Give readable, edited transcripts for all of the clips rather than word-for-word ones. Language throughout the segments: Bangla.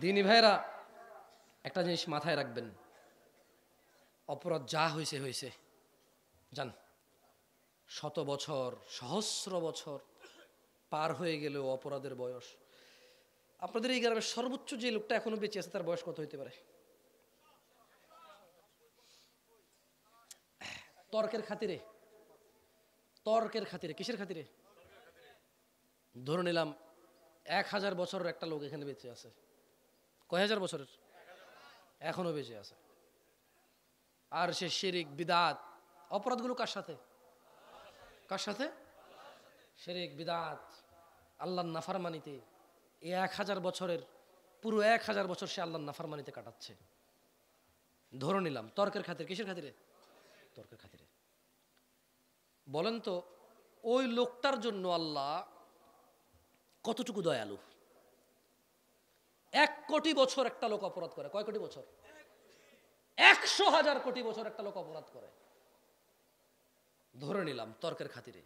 দিনী ভাইরা, একটা জিনিস মাথায় রাখবেন, অপরাধ যা হয়েছে হয়েছে, জান, শত বছর সহস্র বছর পার হয়ে গেলেও অপরাধের বয়স, আপনাদের এই গ্রামের সর্বোচ্চ যে লোকটা এখনো বেঁচে আছে তার বয়স কত হইতে পারে? তর্কের খাতিরে, তর্কের খাতিরে, কিসের খাতিরে? ধরে নিলাম 1000 বছরের একটা লোক এখানে বেঁচে আছে। কয় হাজার বছরের? এখনো বেঁচে আছে। আর সে শিরিক বিদআত, অপরাধগুলো কার সাথে? কার সাথে? শিরিক বিদআত, আল্লাহর নাফরমানিতে এই 1000 বছরের পুরো 1000 বছর সে আল্লাহর নাফরমানিতে কাটাচ্ছে। ধরে নিলাম তর্কের খাতিরে, কিসের খাতিরে? তর্কের খাতিরে। বলেন তো ওই লোকটার জন্য আল্লাহ কতটুকু দয়ালু? 1 কোটি বছর একটা লোক অপরাধ করে, কয় কোটি বছর? 100,000 কোটি বছর একটা লোক অপরাধ করে। ধরে নিলাম তর্কের খাতিরে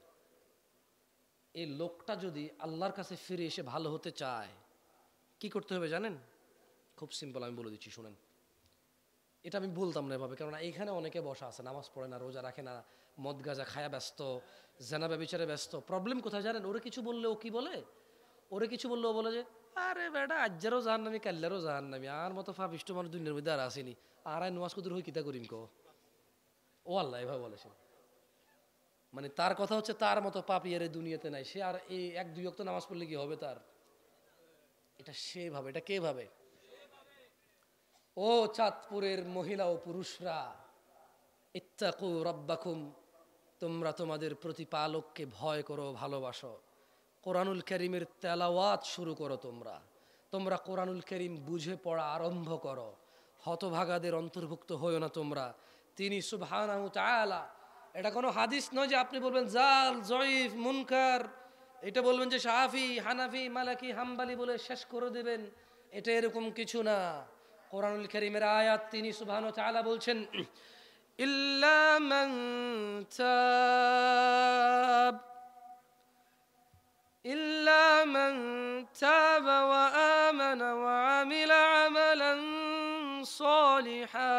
এই লোকটা যদি আল্লাহর কাছে ফিরে এসে ভালো হতে চায়, কি করতে হবে জানেন? খুব সিম্পল, আমি বলে দিচ্ছি, শুনেন। এটা আমি বলতাম না এভাবে, কারণ এইখানে অনেকে বসা আছে, নামাজ পড়ে না, রোজা রাখে না, মদ গাঁজা খায়া ব্যস্ত, জেনা ব্যভিচারে ব্যস্ত। প্রবলেম কোথায় জানেন? ওরে কিছু বললে ও কি বলে? ওরে কিছু বললে ও বলে যে আরে বেটা আজ্জারও জাহান্নামি, কাল্লারও জাহান্নামি, আর মতো ফাপিষ্ট মানুষ দুনিয়ার মধ্যে আর আসেনি, আর নোয়াজ কুদুর হই কিতা করিম কো। ও আল্লাহ এভাবে বলেছে, মানে তার কথা হচ্ছে তার মতো পাপী এর দুনিয়াতে নাই, সে আর এই 1-2 ওয়াক্ত নামাজ পড়লে কি হবে তার? এটা সে ভাবে, এটা কে ভাবে? ও চাঁদপুরের মহিলা ও পুরুষরা, ইত্তাকু রাব্বাকুম, তোমরা তোমাদের প্রতিপালককে ভয় করো, ভালোবাসো। কোরআনুল কারীমের তেলাওয়াত শুরু করো, তোমরা তোমরা কোরআনুল কারীম বুঝে পড়া আরম্ভ করো। হতভাগাদের অন্তর্ভুক্ত হইও না তোমরা। তিনি সুবহানাহু তাআলা, এটা কোনো হাদিস নয় যে আপনি বলবেন জাল, জয়ীফ, মুনকার, এটা বলবেন যে শাফি, হানাফি, মালাকি, হাম্বালি বলে শেষ করে দেবেন, এটা এরকম কিছু না। কোরআনুল কারীমের আয়াত, তিনি সুবহানাহু ওয়া তাআলা বলছেন ইল্লা মান তাব, ইল্লা মান তাব ওয়া আমানা ওয়া আমিলা আমালান সালিহা,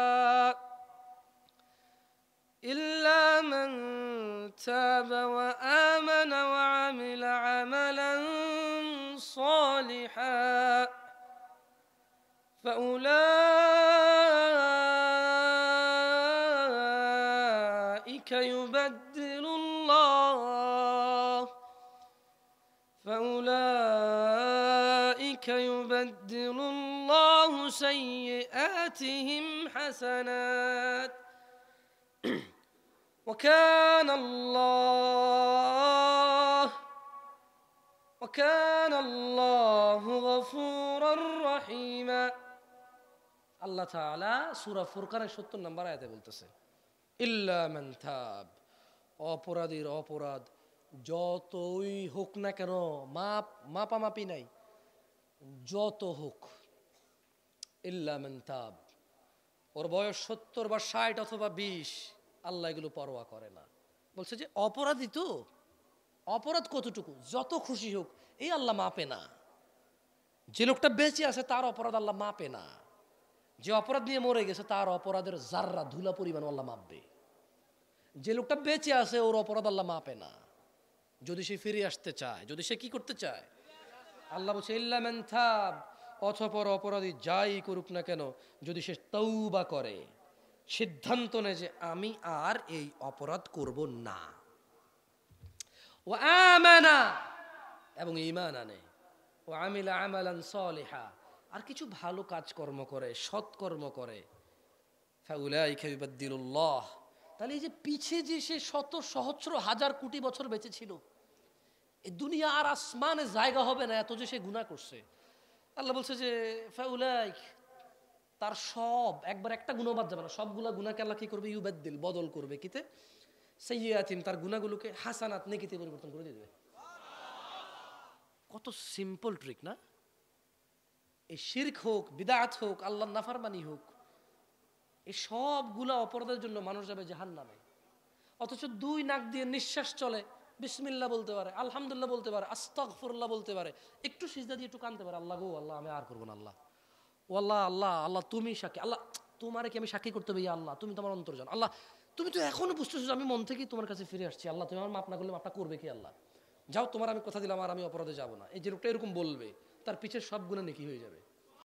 ইল্লা মান তাব ওয়া আমানা ওয়া আমিলা আমালান সালিহা فأولئك يبدل الله سيئاتهم حسنات وكان الله غفورا رحيما। আল্লাহ তাআলা সূরা ফুরকানের 70 নম্বর আয়াতে বলতেছে ইল্লা মান তাব, অপরাধীর অপরাধ যতই হোক না কেন, মাপামাপি নাই, যত হোক, ইল্লা মান তাব, ওর বয়স 70 বা 60 অথবা 20, আল্লাহ এগুলো পরোয়া করে না। বলছে যে অপরাধী তো, অপরাধ কতটুকু, যত খুশি হোক, এই আল্লাহ মাপে না। যে লোকটা বেঁচে আছে তার অপরাধ আল্লাহ মাপে না, যে অপরাধ নিয়ে মরে গেছে তার অপরাধের জাররা ধুলা পরিমাণ আল্লাহ মাপবে। যে লোকটা বেঁচে আছে ওর অপরাধ আল্লাহ মাপে না, যদি সে ফিরে আসতে চায়, যদি সে কি করতে চায়। আল্লাহ বলছে ইল্লা মান তাব, অতঃপর অপরাধী যাই করুক না কেন, যদি সে তওবা করে, সিদ্ধান্ত নেয় যে আমি আর এই অপরাধ করব না, ওয়া আমানা, এবং ঈমান আনে, ওয়া আমিলা আমালান সালিহা, আর কিছু ভালো কাজকর্ম করে, সৎকর্ম করে, ফাউলাইকা ইউবাদদিলুল্লাহ, তাহলে এই যে পিছে যে সে শত সহস্র হাজার কোটি বছর বেঁচে ছিল, এই দুনিয়া আর আসমানে জায়গা হবে না এত যে সে গুনাহ করছে। আল্লাহ বলছে যে ফাউলাইক, তার সব একবার একটা গুনাহ বাদ যাবে না, সবগুলা গুনাহকে আল্লাহ কি করবে? ইউবাদদিল, বদল করবে, কিতে? সাইয়্যাতিন, তার গুনাহগুলোকে হাসানাত, নেকিতে পরিবর্তন করে দিয়ে দেবে। কত সিম্পল ট্রিক না? এই শিরক হোক, বিদআত হোক, আল্লাহর নাফরমানি হোক, এই সবগুলা অপরাধের জন্য মানুষ যাবে জাহান্নামে। অথচ 2 নাক দিয়ে নিঃশ্বাস চলে, বিসমিল্লাহ বলতে পারে, আলহামদুলিল্লাহ বলতে পারে, আস্তাগফিরুল্লাহ বলতে পারে, একটু সিজদা দিয়ে একটু কাঁদতে পারে, আল্লাহ গো আল্লাহ আমি আর করব না আল্লাহ, ও আল্লাহ, আল্লাহ আল্লাহ তুমি সাক্ষী, আল্লাহ তোমারে কি আমি সাক্ষী করতে হবে? ইয়া আল্লাহ তুমি তো আমার অন্তর জানো, আল্লাহ তুমি তো এখনো বুঝতেছো যে আমি মন থেকেই তোমার কাছে ফিরে আসছি, আল্লাহ তুমি আমার মাপ না করলে মাপটা করবে কি আল্লাহ? যাও, তোমার আমি কথা দিলাম আর আমি অপরাধে যাব না। এই যে লোকটা এরকম বলবে, তার পিছের সব গুণে নেকি হয়ে যাবে।